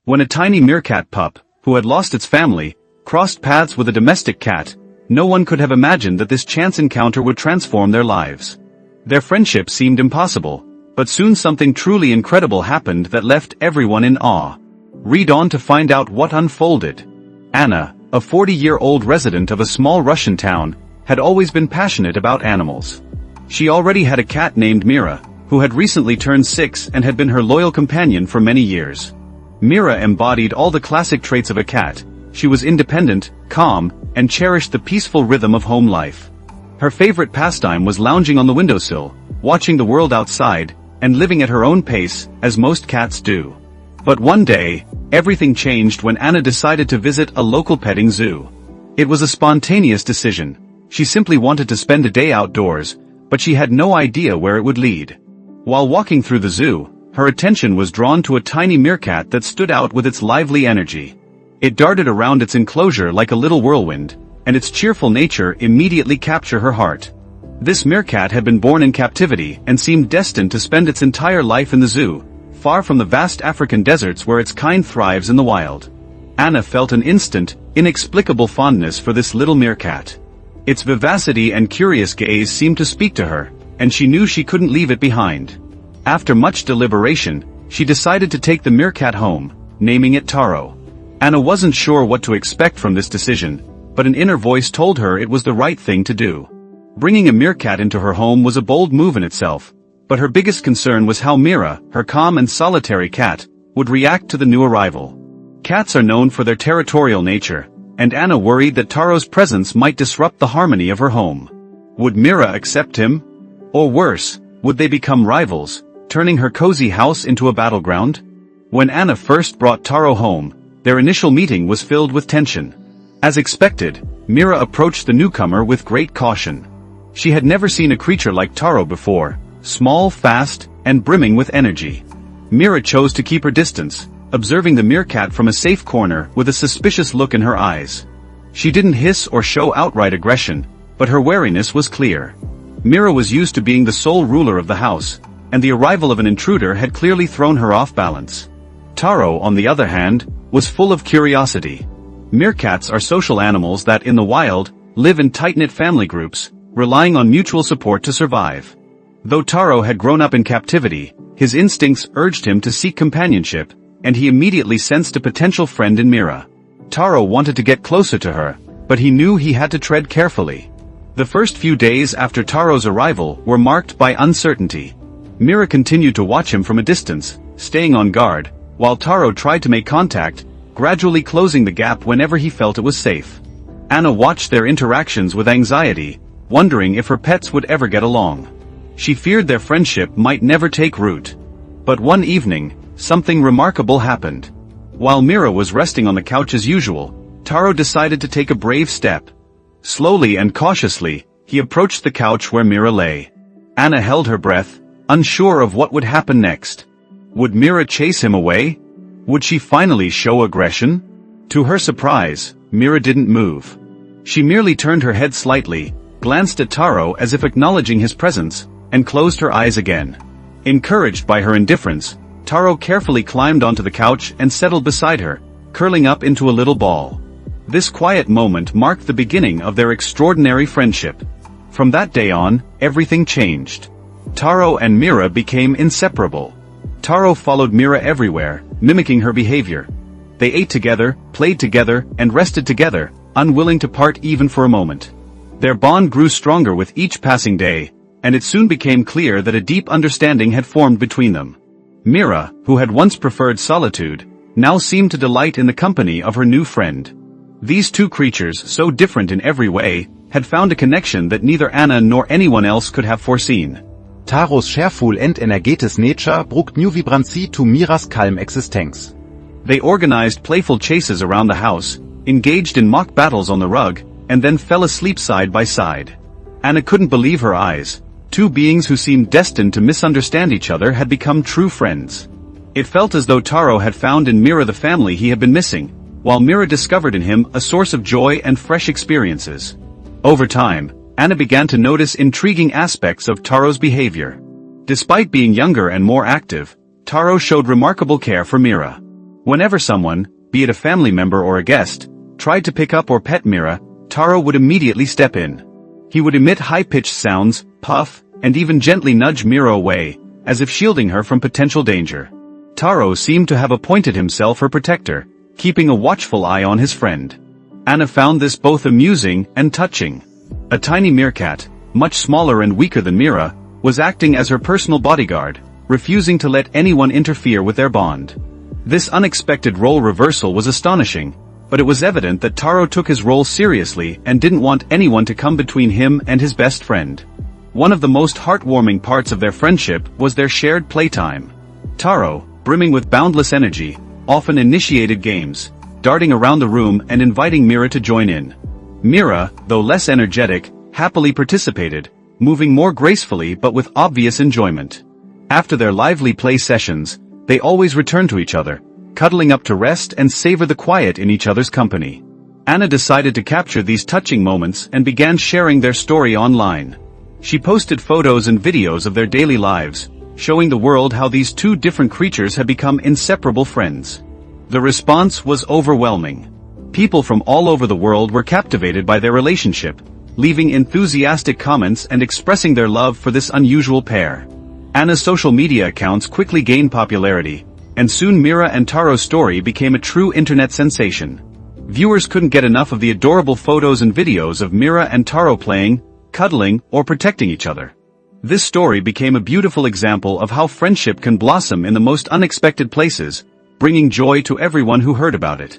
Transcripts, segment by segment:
When a tiny meerkat pup, who had lost its family, crossed paths with a domestic cat, no one could have imagined that this chance encounter would transform their lives. Their friendship seemed impossible, but soon something truly incredible happened that left everyone in awe. Read on to find out what unfolded. Anna, a 40-year-old resident of a small Russian town, had always been passionate about animals. She already had a cat named Mira, who had recently turned 6 and had been her loyal companion for many years. Mira embodied all the classic traits of a cat. She was independent, calm, and cherished the peaceful rhythm of home life. Her favorite pastime was lounging on the windowsill, watching the world outside, and living at her own pace, as most cats do. But one day, everything changed when Anna decided to visit a local petting zoo. It was a spontaneous decision. She simply wanted to spend a day outdoors, but she had no idea where it would lead. While walking through the zoo, her attention was drawn to a tiny meerkat that stood out with its lively energy. It darted around its enclosure like a little whirlwind, and its cheerful nature immediately captured her heart. This meerkat had been born in captivity and seemed destined to spend its entire life in the zoo, far from the vast African deserts where its kind thrives in the wild. Anna felt an instant, inexplicable fondness for this little meerkat. Its vivacity and curious gaze seemed to speak to her, and she knew she couldn't leave it behind. After much deliberation, she decided to take the meerkat home, naming it Taro. Anna wasn't sure what to expect from this decision, but an inner voice told her it was the right thing to do. Bringing a meerkat into her home was a bold move in itself, but her biggest concern was how Mira, her calm and solitary cat, would react to the new arrival. Cats are known for their territorial nature, and Anna worried that Taro's presence might disrupt the harmony of her home. Would Mira accept him? Or worse, would they become rivals, turning her cozy house into a battleground? When Anna first brought Taro home, their initial meeting was filled with tension. As expected, Mira approached the newcomer with great caution. She had never seen a creature like Taro before, small, fast, and brimming with energy. Mira chose to keep her distance, observing the meerkat from a safe corner with a suspicious look in her eyes. She didn't hiss or show outright aggression, but her wariness was clear. Mira was used to being the sole ruler of the house, and the arrival of an intruder had clearly thrown her off balance. Taro, on the other hand, was full of curiosity. Meerkats are social animals that, in the wild, live in tight-knit family groups, relying on mutual support to survive. Though Taro had grown up in captivity, his instincts urged him to seek companionship, and he immediately sensed a potential friend in Mira. Taro wanted to get closer to her, but he knew he had to tread carefully. The first few days after Taro's arrival were marked by uncertainty. Mira continued to watch him from a distance, staying on guard, while Taro tried to make contact, gradually closing the gap whenever he felt it was safe. Anna watched their interactions with anxiety, wondering if her pets would ever get along. She feared their friendship might never take root. But one evening, something remarkable happened. While Mira was resting on the couch as usual, Taro decided to take a brave step. Slowly and cautiously, he approached the couch where Mira lay. Anna held her breath, unsure of what would happen next. Would Mira chase him away? Would she finally show aggression? To her surprise, Mira didn't move. She merely turned her head slightly, glanced at Taro as if acknowledging his presence, and closed her eyes again. Encouraged by her indifference, Taro carefully climbed onto the couch and settled beside her, curling up into a little ball. This quiet moment marked the beginning of their extraordinary friendship. From that day on, everything changed. Taro and Mira became inseparable. Taro followed Mira everywhere, mimicking her behavior. They ate together, played together, and rested together, unwilling to part even for a moment. Their bond grew stronger with each passing day, and it soon became clear that a deep understanding had formed between them. Mira, who had once preferred solitude, now seemed to delight in the company of her new friend. These two creatures, so different in every way, had found a connection that neither Anna nor anyone else could have foreseen. Taros kärfull and energetes nature brucht new vibrancy to Miras calm existenz. They organized playful chases around the house, engaged in mock battles on the rug, and then fell asleep side by side. Anna couldn't believe her eyes. Two beings who seemed destined to misunderstand each other had become true friends. It felt as though Taro had found in Mira the family he had been missing, while Mira discovered in him a source of joy and fresh experiences. Over time, Anna began to notice intriguing aspects of Taro's behavior. Despite being younger and more active, Taro showed remarkable care for Mira. Whenever someone, be it a family member or a guest, tried to pick up or pet Mira, Taro would immediately step in. He would emit high-pitched sounds, puff, and even gently nudge Mira away, as if shielding her from potential danger. Taro seemed to have appointed himself her protector, keeping a watchful eye on his friend. Anna found this both amusing and touching. A tiny meerkat, much smaller and weaker than Mira, was acting as her personal bodyguard, refusing to let anyone interfere with their bond. This unexpected role reversal was astonishing, but it was evident that Taro took his role seriously and didn't want anyone to come between him and his best friend. One of the most heartwarming parts of their friendship was their shared playtime. Taro, brimming with boundless energy, often initiated games, darting around the room and inviting Mira to join in. Mira, though less energetic, happily participated, moving more gracefully but with obvious enjoyment. After their lively play sessions, they always returned to each other, cuddling up to rest and savor the quiet in each other's company. Anna decided to capture these touching moments and began sharing their story online. She posted photos and videos of their daily lives, showing the world how these two different creatures had become inseparable friends. The response was overwhelming. People from all over the world were captivated by their relationship, leaving enthusiastic comments and expressing their love for this unusual pair. Anna's social media accounts quickly gained popularity, and soon Mira and Taro's story became a true internet sensation. Viewers couldn't get enough of the adorable photos and videos of Mira and Taro playing, cuddling, or protecting each other. This story became a beautiful example of how friendship can blossom in the most unexpected places, bringing joy to everyone who heard about it.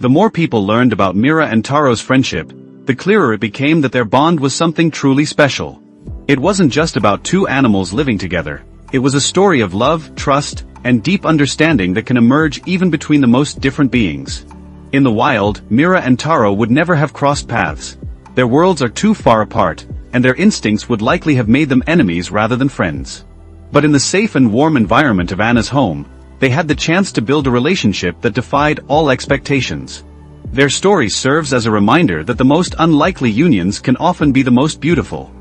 The more people learned about Mira and Taro's friendship, the clearer it became that their bond was something truly special. It wasn't just about two animals living together. It was a story of love, trust, and deep understanding that can emerge even between the most different beings. In the wild, Mira and Taro would never have crossed paths. Their worlds are too far apart, and their instincts would likely have made them enemies rather than friends. But in the safe and warm environment of Anna's home, they had the chance to build a relationship that defied all expectations. Their story serves as a reminder that the most unlikely unions can often be the most beautiful.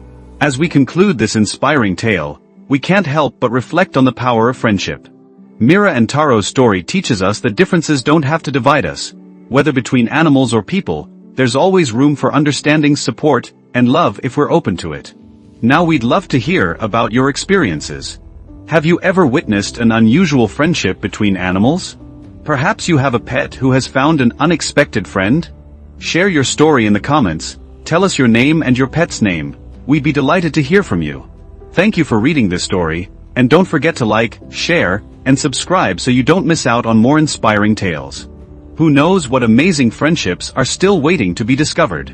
As we conclude this inspiring tale, we can't help but reflect on the power of friendship. Mira and Taro's story teaches us that differences don't have to divide us. Whether between animals or people, there's always room for understanding, support, and love if we're open to it. Now we'd love to hear about your experiences. Have you ever witnessed an unusual friendship between animals? Perhaps you have a pet who has found an unexpected friend? Share your story in the comments, tell us your name and your pet's name. We'd be delighted to hear from you. Thank you for reading this story, and don't forget to like, share, and subscribe so you don't miss out on more inspiring tales. Who knows what amazing friendships are still waiting to be discovered?